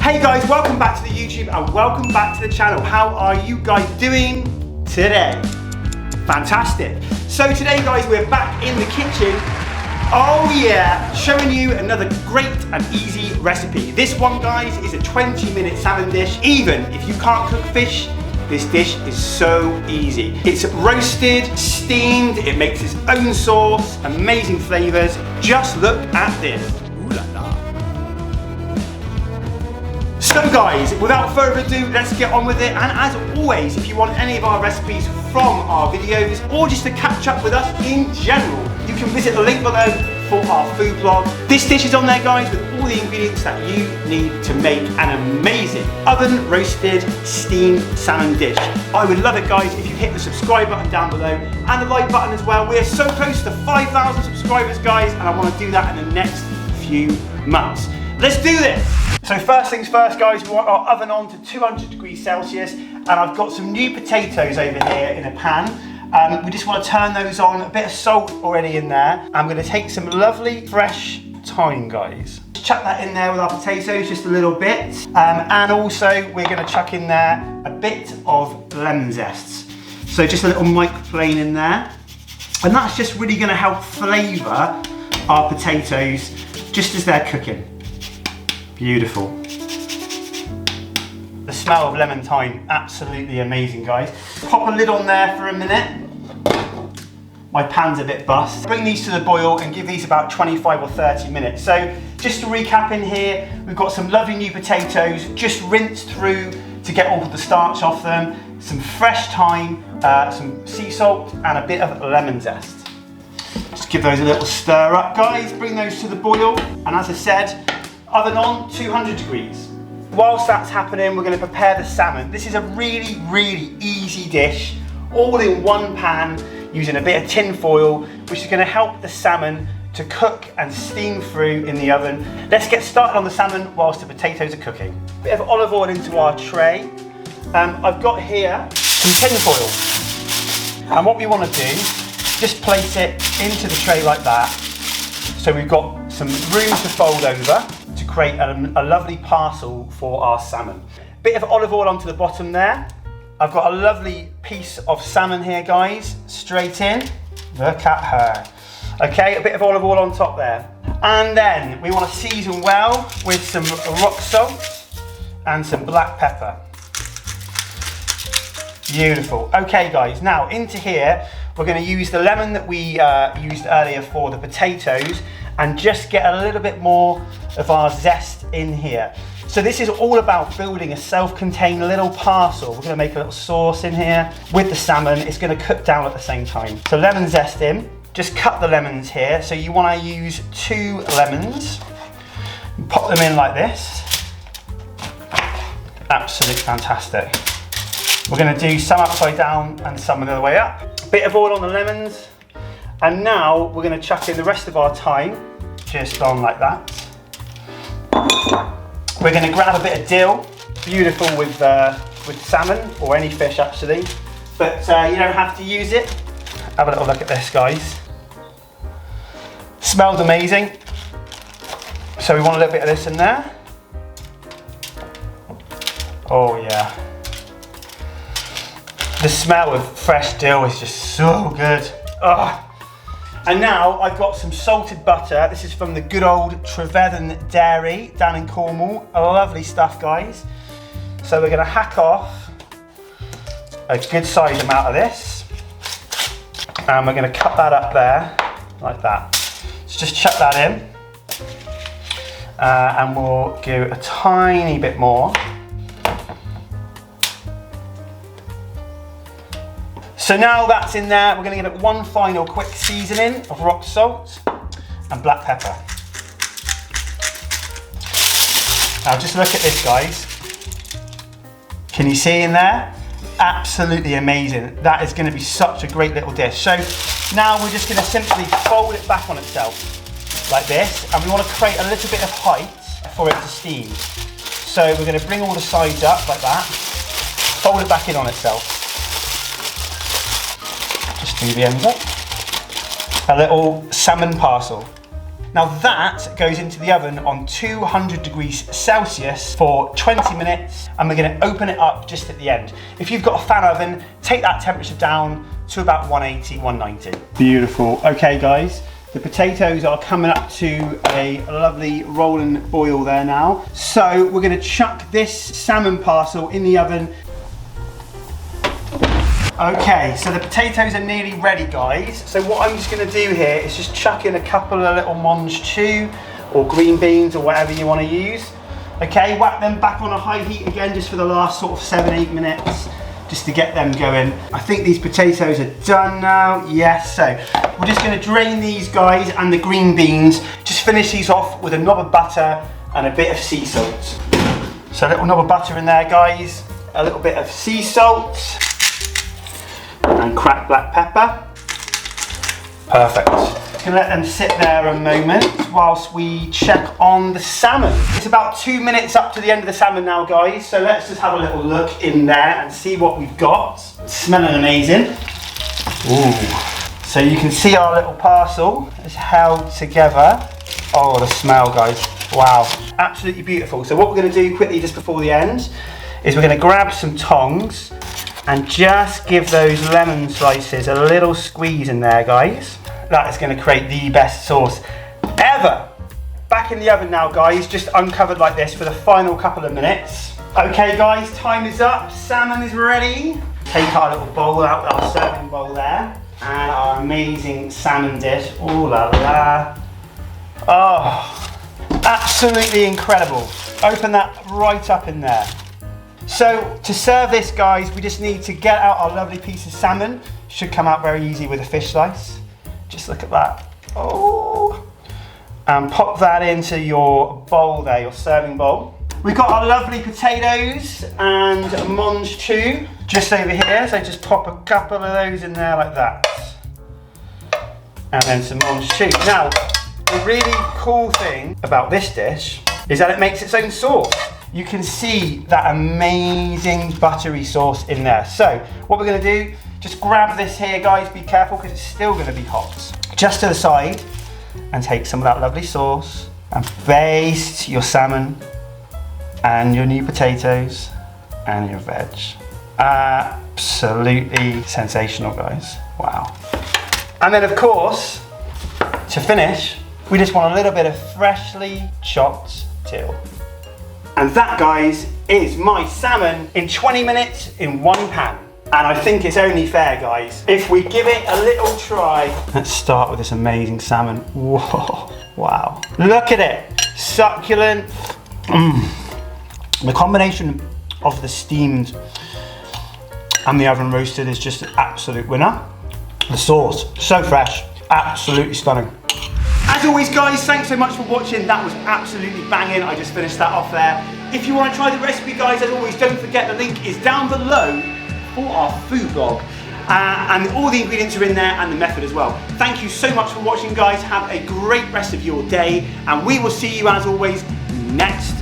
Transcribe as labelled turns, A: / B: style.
A: Hey guys, welcome back to the YouTube and welcome back to the channel. How are you guys doing today? Fantastic. So today guys, we're back in the kitchen. Oh yeah, showing you another great and easy recipe. This one guys is a 20-minute salmon dish. Even if you can't cook fish, this dish is so easy. It's roasted, steamed, it makes its own sauce, amazing flavors. Just look at this. Ooh la la. So guys, without further ado, let's get on with it. And as always, if you want any of our recipes from our videos or just to catch up with us in general, you can visit the link below for our food blog. This dish is on there guys with all the ingredients that you need to make an amazing oven roasted steamed salmon dish. I would love it guys if you hit the subscribe button down below and the like button as well. We're so close to 5,000 subscribers guys, and I want to do that in the next few months. Let's do this! So first things first guys, we want our oven on to 200 degrees Celsius, and I've got some new potatoes over here in a pan. We just want to turn those on, a bit of salt already in there. I'm going to take some lovely fresh thyme guys. Chuck that in there with our potatoes just a little bit, and also we're going to chuck in there a bit of lemon zest. So just a little microplane in there, and that's just really going to help flavour our potatoes just as they're cooking. Beautiful. The smell of lemon thyme, absolutely amazing guys. Pop a lid on there for a minute. My pan's a bit bust. Bring these to the boil and give these about 25 or 30 minutes. So just to recap in here, we've got some lovely new potatoes, just rinsed through to get all the starch off them, some fresh thyme, some sea salt and a bit of lemon zest. Just give those a little stir up guys, bring those to the boil, and as I said, oven on 200 degrees. Whilst that's happening, we're going to prepare the salmon. This is a really, really easy dish, all in one pan, using a bit of tin foil, which is going to help the salmon to cook and steam through in the oven. Let's get started on the salmon whilst the potatoes are cooking. Bit of olive oil into our tray. I've got here some tin foil. And what we want to do, just place it into the tray like that. So we've got some room to fold over to create a lovely parcel for our salmon. Bit of olive oil onto the bottom there. I've got a lovely piece of salmon here guys, straight in. Look at her. Okay, a bit of olive oil on top there. And then we want to season well with some rock salt and some black pepper. Beautiful. Okay guys, now into here, we're going to use the lemon that we used earlier for the potatoes and just get a little bit more of our zest in here. So this is all about building a self-contained little parcel. We're going to make a little sauce in here with the salmon. It's going to cook down at the same time. So lemon zest in, just cut the lemons here. So you want to use 2 lemons, pop them in like this. Absolutely fantastic. We're going to do some upside down and some the other way up. Bit of oil on the lemons, and now we're going to chuck in the rest of our thyme, just on like that. We're going to grab a bit of dill, beautiful with salmon or any fish actually, but you don't have to use it. Have a little look at this guys. Smells amazing. So we want a little bit of this in there. Oh yeah. The smell of fresh dill is just so good. Oh. And now I've got some salted butter. This is from the good old Trevethen Dairy down in Cornwall. Lovely stuff, guys. So we're gonna hack off a good size amount of this. And we're gonna cut that up there, like that. So just chuck that in. And we'll give a tiny bit more. So now that's in there, we're going to give it one final quick seasoning of rock salt and black pepper. Now just look at this guys. Can you see in there? Absolutely amazing. That is going to be such a great little dish. So now we're just going to simply fold it back on itself like this, and we want to create a little bit of height for it to steam. So we're going to bring all the sides up like that, fold it back in on itself. Just do the ends up. A little salmon parcel. Now that goes into the oven on 200 degrees Celsius for 20 minutes, and we're gonna open it up just at the end. If you've got a fan oven, take that temperature down to about 180, 190. Beautiful. Okay guys, the potatoes are coming up to a lovely rolling boil there now. So we're gonna chuck this salmon parcel in the oven. Okay, so the potatoes are nearly ready, guys. So what I'm just gonna do here is just chuck in a couple of little mange choux or green beans or whatever you wanna use. Okay, whack them back on a high heat again just for the last sort of 7-8 minutes, just to get them going. I think these potatoes are done now. Yes, so we're just gonna drain these guys and the green beans. Just finish these off with a knob of butter and a bit of sea salt. So a little knob of butter in there, guys. A little bit of sea salt. And cracked black pepper. Perfect. Just gonna let them sit there a moment whilst we check on the salmon. It's about 2 minutes up to the end of the salmon now, guys. So let's just have a little look in there and see what we've got. It's smelling amazing. Ooh. So you can see our little parcel is held together. Oh, the smell, guys. Wow, absolutely beautiful. So what we're gonna do quickly just before the end is we're gonna grab some tongs and just give those lemon slices a little squeeze in there, guys. That is gonna create the best sauce ever. Back in the oven now, guys, just uncovered like this for the final couple of minutes. Okay, guys, time is up. Salmon is ready. Take our little bowl out, our serving bowl there, and our amazing salmon dish. Ooh la la. Oh, absolutely incredible. Open that right up in there. So to serve this, guys, we just need to get out our lovely piece of salmon. Should come out very easy with a fish slice. Just look at that. Oh, and pop that into your bowl there, your serving bowl. We've got our lovely potatoes and mange choux just over here. So just pop a couple of those in there like that. And then some mange choux. Now, the really cool thing about this dish is that it makes its own sauce. You can see that amazing buttery sauce in there. So what we're gonna do, just grab this here, guys, be careful because it's still gonna be hot. Just to the side, and take some of that lovely sauce and baste your salmon and your new potatoes and your veg. Absolutely sensational, guys. Wow. And then of course, to finish, we just want a little bit of freshly chopped dill. And that, guys, is my salmon in 20 minutes in one pan. And I think it's only fair, guys, if we give it a little try. Let's start with this amazing salmon. Whoa, wow. Look at it, succulent. The combination of the steamed and the oven roasted is just an absolute winner. The sauce, so fresh, absolutely stunning. As always, guys, thanks so much for watching. That was absolutely banging. I just finished that off there. If you want to try the recipe, guys, as always, don't forget the link is down below for our food blog. And all the ingredients are in there and the method as well. Thank you so much for watching, guys. Have a great rest of your day. And we will see you, as always, next